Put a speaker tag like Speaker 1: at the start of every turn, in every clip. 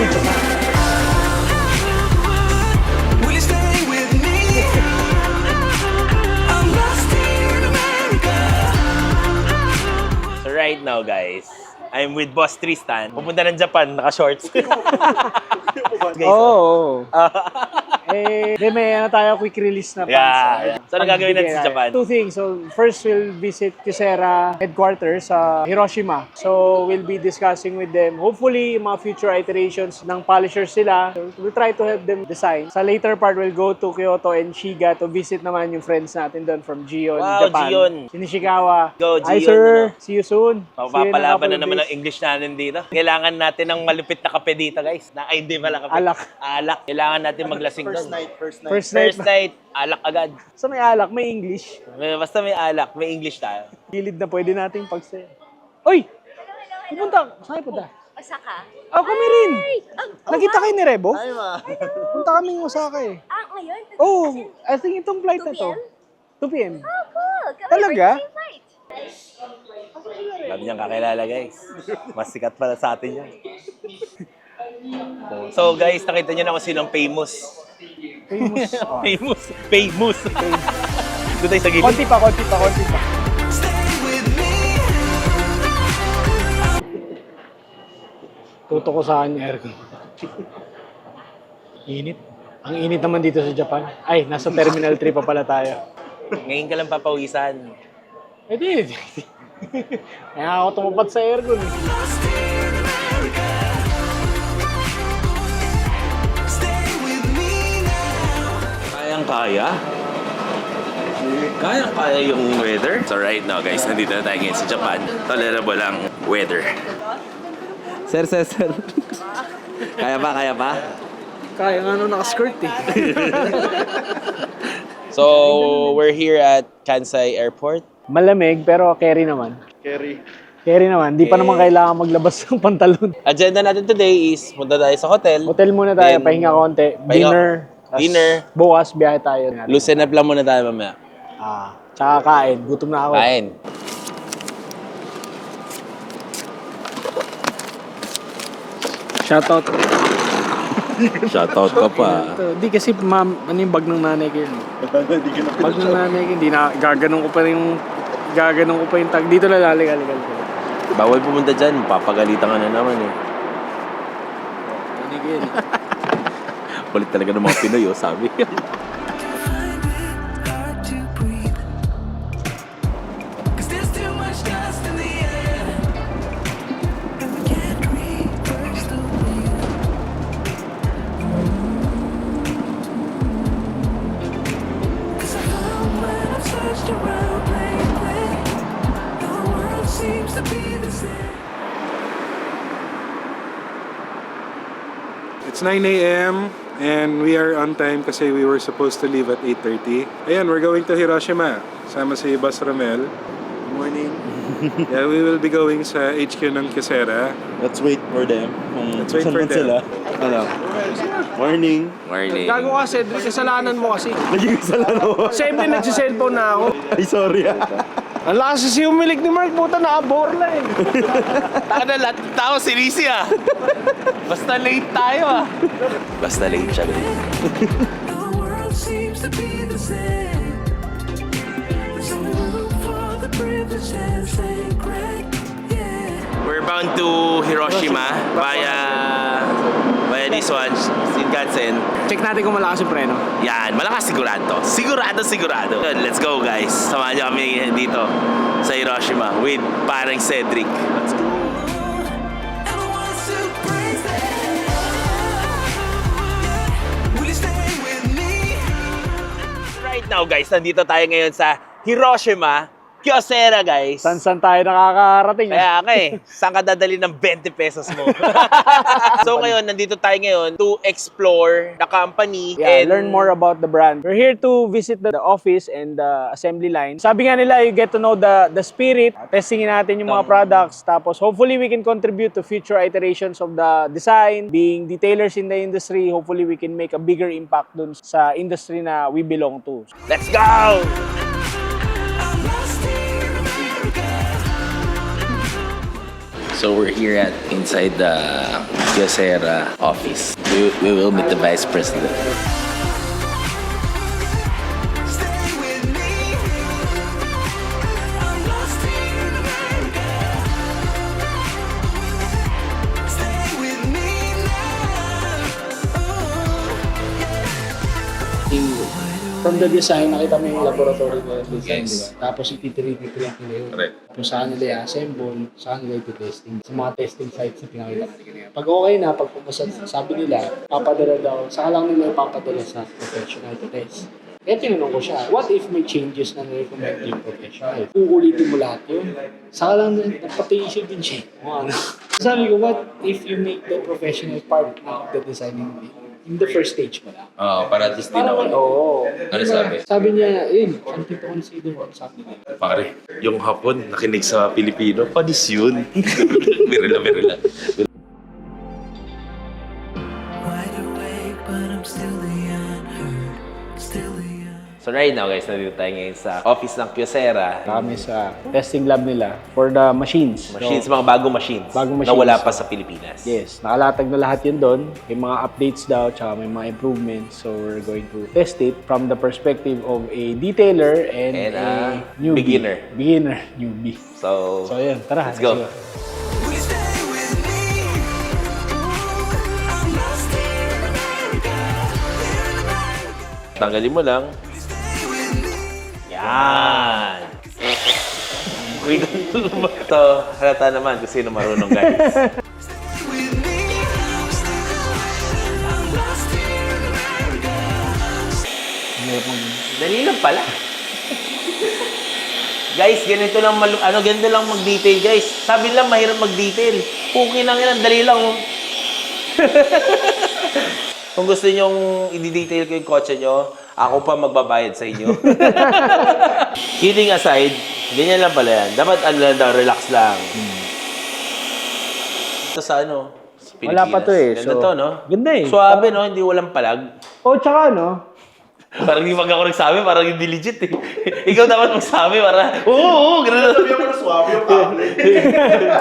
Speaker 1: Japan.
Speaker 2: Will you stay with me? I'm lost in America.
Speaker 3: So right now, guys, I'm with Boss Tristan. Pupunta ng Japan, naka-shorts. Guys,
Speaker 1: Oo. May ano tayo, quick release na
Speaker 3: Yeah. So, ano gagawin natin sa
Speaker 1: Pagbigay
Speaker 3: Japan?
Speaker 1: tayo. Two things. So, first, we'll visit Kyocera headquarters sa Hiroshima. So, we'll be discussing with them. Hopefully, yung mga future iterations ng polishers sila. So, we'll try to help them design. Sa later part, we'll go to Kyoto and Shiga to visit naman yung friends natin doon from Gion,
Speaker 3: Wow,
Speaker 1: Japan.
Speaker 3: Gion.
Speaker 1: Si Nishikawa.
Speaker 3: Go,
Speaker 1: Hi,
Speaker 3: Gion,
Speaker 1: sir.
Speaker 3: ano?
Speaker 1: See you soon. See you in a
Speaker 3: Mapapalaban
Speaker 1: couple
Speaker 3: na
Speaker 1: of
Speaker 3: naman
Speaker 1: days.
Speaker 3: ang English natin dito. Kailangan natin ng malupit na kape dito, guys. Ay, hindi pala kape.
Speaker 1: Alak.
Speaker 3: Alak. Kailangan natin maglasing doon.
Speaker 1: First
Speaker 3: First night, alak agad.
Speaker 1: Sa may alak, may English.
Speaker 3: Basta may alak, may English tayo.
Speaker 1: Gilid na pwede nating pagse. Oy! Pupunta. Saan punta?
Speaker 4: Osaka.
Speaker 1: Oh, kami rin. Nakita
Speaker 4: wow.
Speaker 1: kayo ni Rebo? Punta kaming Osaka eh.
Speaker 4: Ngayon?
Speaker 1: Oh, I think itong flight na to. 2 p.m.
Speaker 4: Oh, cool. Kami
Speaker 1: Talaga?
Speaker 4: birthday flight.
Speaker 3: Love niyang kakilala, guys. Mas sikat pala sa atin yan. So, guys, nakita niyo na kung sinong famous.
Speaker 1: Famous. Oh.
Speaker 3: Famous. Doon tayo sa gilid.
Speaker 1: Konti pa.
Speaker 2: Stay with me.
Speaker 1: Tuto ko sa kanya aircon. Init. Ang init naman dito sa Japan. Ay, nasa Terminal 3 pa pala tayo.
Speaker 3: Ngayon ka lang papawisan.
Speaker 1: Eh di. Kaya ako tumapat sa aircon.
Speaker 2: Lost in America. Stay with me now.
Speaker 3: Kayang-kaya? Kayang-kaya yung weather? So right now, guys, nandito na tayo ngayon sa Japan. Tolerable ang weather. Sir. Kaya ba?
Speaker 1: Kaya nga naka-skirt eh.
Speaker 3: So, we're here at Kansai Airport.
Speaker 1: Malamig pero carry naman. Carry naman. Di pa naman kailangan maglabas ng pantalon.
Speaker 3: Agenda natin today is punta tayo sa hotel.
Speaker 1: Hotel muna tayo,
Speaker 3: Then,
Speaker 1: pahinga konti.
Speaker 3: pahinga-
Speaker 1: Tas
Speaker 3: dinner.
Speaker 1: Bukas, biyahe tayo.
Speaker 3: Loosen up lang muna tayo mamaya.
Speaker 1: Tsaka kain. Gutom na ako.
Speaker 3: Kain.
Speaker 1: Shoutout.
Speaker 3: Shoutout ka pa.
Speaker 1: Di kasi ma'am, ano yung bag ng nanay ko yun? Bag ng nanay ko, hindi na, gaganon ko pa yung tag. Dito na laligal.
Speaker 3: Bawal pumunta dyan. Papagalitan ka na naman eh.
Speaker 1: Ano ko yun?
Speaker 3: Balik talaga ng mga Pinoy, sabi.
Speaker 2: Find it hard to breathe. 'Cause there's too much dust in the air. And we can't reverse the wheel. 'Cause I found when I've searched around lately, the world seems to be the same.
Speaker 5: It's 9 a.m. and we are on time kasi we were supposed to leave at 8:30. Ayan, we're going to Hiroshima. Sama si Boss Romel. Good morning. Yeah, we will be going sa HQ ng Kyocera.
Speaker 6: Let's wait for them.
Speaker 5: Let's wait for them.
Speaker 6: Sila. Ano? Morning.
Speaker 3: Morning.
Speaker 1: Gago ka, Cedric. Kasalanan mo kasi.
Speaker 6: Naging kasalanan ako.
Speaker 1: Siyempre, nagsiselfone na ako.
Speaker 6: Ay, sorry ah.
Speaker 1: Ang lakas kasi umilig ni Mark. Puta, nakaborla eh.
Speaker 3: Taka na lahat ng tao, sinisi ah. Basta late tayo ah. Basta late siya.
Speaker 2: The world seems to be the same. There's only room for the privileged and sacred. Yeah.
Speaker 3: We're bound to Hiroshima via this one, Shinkansen.
Speaker 1: Check natin kung malakas yung preno.
Speaker 3: Yan, malakas sigurado. Sigurado. Let's go guys. Samahan niyo kami dito sa Hiroshima with parang Cedric. Let's go.
Speaker 2: And the ones who praise them. Will you stay with me?
Speaker 3: Right now guys, nandito tayo ngayon sa Hiroshima, Kyocera guys.
Speaker 1: San tayo nakakarating.
Speaker 3: Kaya nga eh, saan ka dadali ng 20 pesos mo? So ngayon, nandito tayo ngayon to explore the company
Speaker 1: Yeah,
Speaker 3: and
Speaker 1: learn more about the brand. We're here to visit the office and the assembly line. Sabi nga nila, you get to know the spirit. Testingin natin yung mga products. Tapos hopefully we can contribute to future iterations of the design. Being detailers in the industry, hopefully we can make a bigger impact dun sa industry na we belong to.
Speaker 3: let's go!
Speaker 2: I'm lost in America.
Speaker 3: So we're here at inside the Kyocera office. We will meet the Vice President.
Speaker 2: Stay with me. I'm lost in America. Stay with me now.
Speaker 1: From the design, nakita mo yung laboratory ko design,
Speaker 3: Yes.
Speaker 1: di ba? Tapos iti-3D nila yun.
Speaker 3: Correct.
Speaker 1: Kung saan nila i-assemble, saan nila iti-testing. Sa mga testing sites na pinakita natin kanina. Pag okay na, pag pumasa, sabi nila, papadala daw, saka lang nila ipapadala sa professional to test. Kaya tinanong ko siya, what if may changes na recommend yung professional? Uulitin mo lahat yun. Saka lang, napati-issue din siya. O ano. Sabi ko, what if you make the professional part of the designing in the first stage mo lang?
Speaker 3: Para at least din
Speaker 1: Parang,
Speaker 3: ako.
Speaker 1: oo.
Speaker 3: Ano sabi?
Speaker 1: Sabi niya, something to consider. Sabi niya.
Speaker 3: Pare, yung hapon, nakinig sa Pilipino, panis yun. Biro lang.
Speaker 2: Wide awake, but I'm still the unheard. Still the unheard.
Speaker 3: So right now guys, nandito tayo ngayon sa office ng Kyocera.
Speaker 1: Kami sa testing lab nila for the machines.
Speaker 3: Machines, mga bagong machines.
Speaker 1: Bagong
Speaker 3: Na
Speaker 1: machines.
Speaker 3: wala pa sa Pilipinas.
Speaker 1: Yes, nakalatag na lahat yun doon. May mga updates daw, tsaka may mga improvements. So we're going to test it from the perspective of a detailer and
Speaker 3: And
Speaker 1: a newbie.
Speaker 3: beginner.
Speaker 1: Newbie.
Speaker 3: So,
Speaker 1: So yun, tara.
Speaker 3: let's go.
Speaker 2: Will you stay with me? I'm lost in America. Here in America.
Speaker 3: Tanggalin mo lang. Yan! Wait, ito, halata naman kung sino marunong guys.
Speaker 2: With me. I'm lost in America.
Speaker 3: Dali lang pala. Guys, ganito lang ganito lang mag-detail, guys. Sabi lang mahirap mag-detail. Puki lang yan, dali lang. Kung gusto niyo i-detail ko yung kotse nyo, ako pa magbabayad sa inyo. Kidding aside, ganyan lang pala yan. Dapat relax lang. Ito sa ano? Sa
Speaker 1: Wala pa to eh.
Speaker 3: Ganda
Speaker 1: So,
Speaker 3: to, no?
Speaker 1: ganda eh.
Speaker 3: Suabe, no? Hindi walang palag.
Speaker 1: Oh, tsaka ano?
Speaker 3: Parang hindi pag ako nagsabi, parang hindi legit eh. Ikaw dapat magsabi para, oo, gano'n. Sabi ako na suwabe yung kable.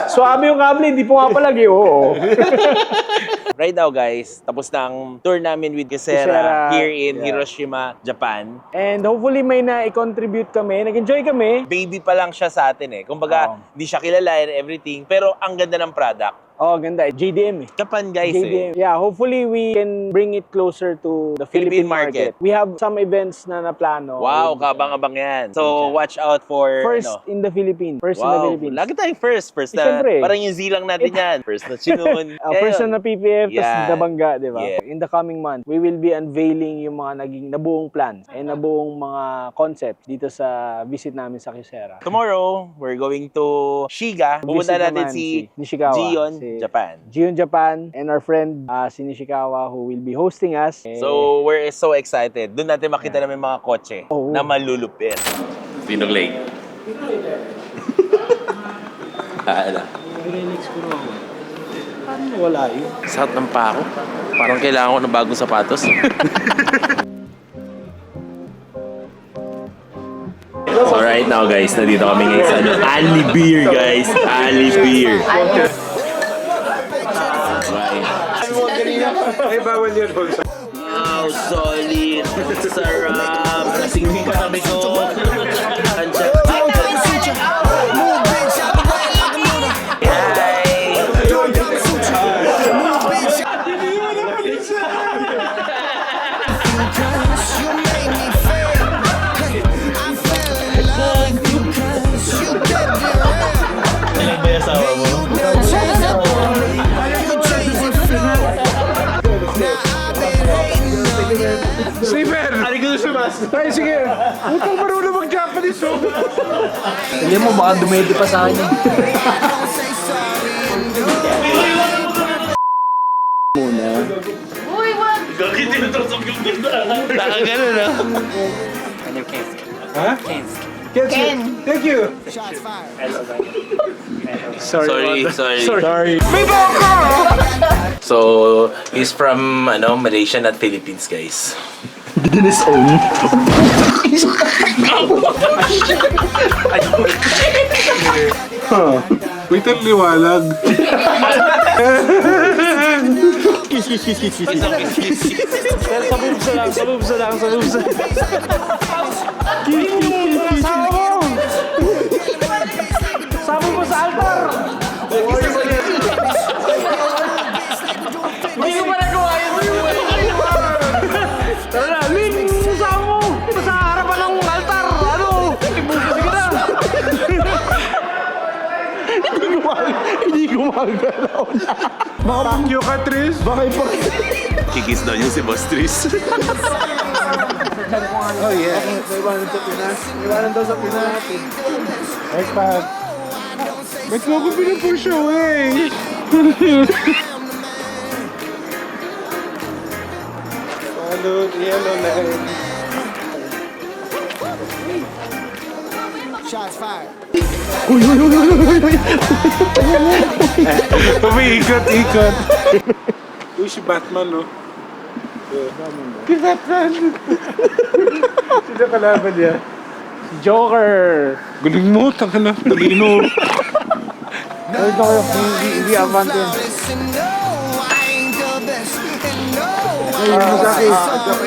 Speaker 1: Suabe yung kable, hindi po nga palag eh. Oo.
Speaker 3: Right now guys, tapos na ang tour namin with
Speaker 1: Kyocera,
Speaker 3: Kyocera here in
Speaker 1: yeah.
Speaker 3: Hiroshima, Japan.
Speaker 1: And hopefully may na-contribute kami. Nag-enjoy kami.
Speaker 3: Baby pa lang siya sa atin eh. Kumbaga, hindi siya kilala and everything, pero ang ganda ng product.
Speaker 1: Oh, ganda. JDM eh.
Speaker 3: Japan guys eh.
Speaker 1: JDM. Yeah, hopefully we can bring it closer to the Philippine market. We have some events na naplano.
Speaker 3: Wow, kabang-abang yan. So, watch out for,
Speaker 1: First
Speaker 3: ano.
Speaker 1: in the Philippines. First in the
Speaker 3: Wow,
Speaker 1: Philippines.
Speaker 3: lagi tayong first. First na,
Speaker 1: Siyempre.
Speaker 3: parang yung zilang natin yan. First na Chinoon.
Speaker 1: First na PPF,
Speaker 3: Yan.
Speaker 1: tapos nabangga, di ba?
Speaker 3: Yeah.
Speaker 1: In the coming month, we will be unveiling yung mga naging nabuong plans and nabuong mga concepts dito sa visit namin sa Kyocera.
Speaker 3: Tomorrow, we're going to Shiga. Pupunta
Speaker 1: Visit
Speaker 3: natin
Speaker 1: naman
Speaker 3: si
Speaker 1: Nishikawa,
Speaker 3: Gion,
Speaker 1: si
Speaker 3: Japan.
Speaker 1: Gion Japan, and our friend si Nishikawa who will be hosting us.
Speaker 3: So, we're so excited. Doon natin makita namin mga kotse
Speaker 1: Oo.
Speaker 3: na malulupit. Pinong Lake. Ano?
Speaker 1: Paano wala yun?
Speaker 3: Sakit ng pako. Parang kailangan ko ng bagong sapatos. So right now guys, nandito kami ngayon sa Ali Beer guys. Ali Beer.
Speaker 5: Ay, bawal yun.
Speaker 3: Wow, solid. Sarap. Nasingin ka kami ko.
Speaker 5: Sleeper! Ay, sige. Utang marunong mag-Japanese, oh.
Speaker 1: Hindi mo, baka dumedi pa sa akin.
Speaker 3: Gagawin tinutusok yung ganda. Nakagano na.
Speaker 5: Ha? Ken. Thank you.
Speaker 3: Sorry.
Speaker 1: Sorry.
Speaker 3: So, he's from Malaysia, not Philippines, guys.
Speaker 6: Dennis own.
Speaker 5: Wait, ang liwalag.
Speaker 1: Sa boobs na lang, sa boobs na lang, sa boobs na lang. Kiling yung asawa mo! Sabi mo sa altar! Hindi ko pa nagawa yun! Tara na, Lin! Yung asawa mo! Sa harapan ng altar! Ano? Ibukas ka na!
Speaker 6: Hindi gumagalaw na.
Speaker 5: Fuck you, Katris.
Speaker 6: Bakit pa?
Speaker 3: Kikis daw yung si Boss Tris.
Speaker 5: Oh, yeah.
Speaker 1: Iwanan daw sa Pinas.
Speaker 5: Hey, Pat. Ba't mo ako pinupush away? Follow the yellow line. Umiikot-ikot. Uy, si Batman, no? Si Batman. Sino kalaban niya?
Speaker 1: Joker!
Speaker 5: Galing mo, taka na. Talino.
Speaker 1: Ay, ito kayo. Hindi avante.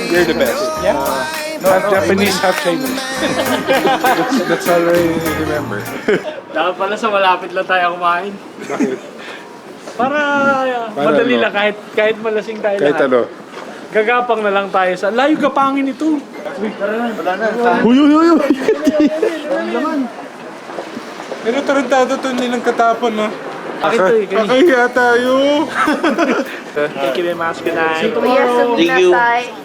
Speaker 5: You're the best. Yeah? No, half Japanese, half Chinese. That's all I remember.
Speaker 1: Dapat pala sa malapit lang tayo kumain.
Speaker 5: Bakit?
Speaker 1: Para madali
Speaker 5: ano?
Speaker 1: lang, kahit malasing tayo
Speaker 5: Kahit
Speaker 1: lahat.
Speaker 5: ano.
Speaker 1: Gagapang na lang tayo sa... Layo gapangin ito! Uy, tara na. Wala na.
Speaker 6: Uy.
Speaker 5: Pero tarantado to nilang katapon, no?
Speaker 1: Bakit to eh?
Speaker 5: Kakahiya tayo.
Speaker 1: Thank you very much. Good night.
Speaker 3: Thank you.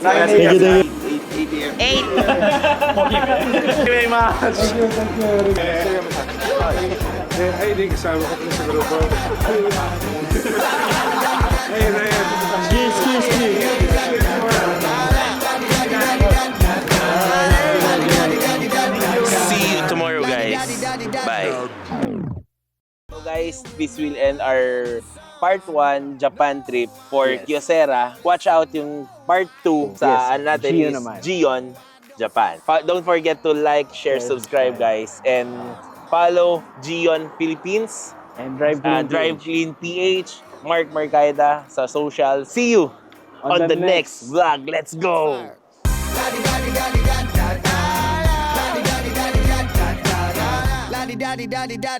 Speaker 6: Thank you.
Speaker 1: 8. Thank you very much.
Speaker 5: Ay, hindi kasama ko sa grupo. Ayun, ayun.
Speaker 3: See you tomorrow, guys. Bye. So guys, this will end our part 1 Japan trip for Kyocera. Watch out yung part 2 sa ano natin
Speaker 1: Gion
Speaker 3: is
Speaker 1: naman.
Speaker 3: Gion, Japan. Don't forget to like, share, subscribe guys. And follow Gion Philippines,
Speaker 1: And drive clean.
Speaker 3: Drive Clean PH, Mark Marcaida sa social. See you on the next vlog. Let's go!
Speaker 2: La di da di da di da.